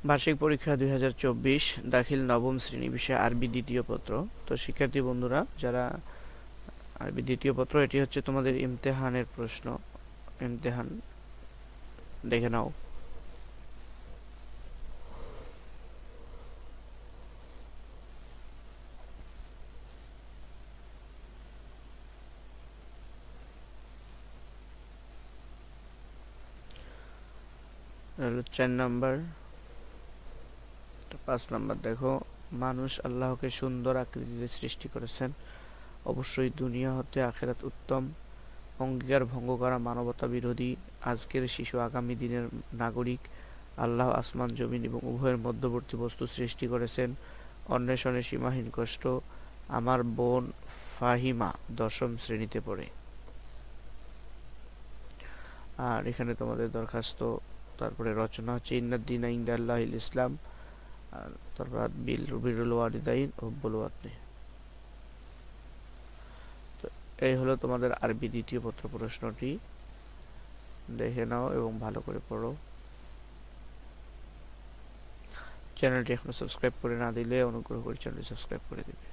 বার্ষিক পরীক্ষা 2024 দাখিল নবম শ্রেণী, বিষয় আরবি দ্বিতীয় পত্র। তো শিক্ষার্থী বন্ধুরা যারা আরবি দ্বিতীয় পত্র, এটি হচ্ছে তোমাদের ইমতেহানের প্রশ্ন। ইমতেহান দেখে নাও। হলো 4 নাম্বার। 5 নাম্বার দেখো, মানুষ আল্লাহকে সুন্দর আকৃতিতে সৃষ্টি করেছেন। অবশ্যই দুনিয়া হতে আখেরাত উত্তম। অঙ্গীকার ভঙ্গ করা মানবতা বিরোধী। আজকের শিশু আগামী দিনের নাগরিক। আল্লাহ আসমান জমিন এবং উভয়ের মধ্যবর্তী বস্তু সৃষ্টি করেছেন। অন্বেষণে সীমাহীন কষ্ট। আমার বোন ফাহিমা 10ম শ্রেণীতে পড়ে। আর এখানে তোমাদের দরখাস্ত, তারপরে রচনা হচ্ছে ইন্নাদ্দিনা ইনদাল্লাহিল ইসলাম। আর তারপর বিরুল ওয়ালিদাইন হুব্বুল ওয়াতনি। তো এই হলো তোমাদের আরবি দ্বিতীয় পত্র প্রশ্নটি। দেখে নাও এবং ভালো করে পড়ো। চ্যানেলটি এখনো সাবস্ক্রাইব করে না দিলে অনুগ্রহ করে চ্যানেলটি সাবস্ক্রাইব করে দিবে।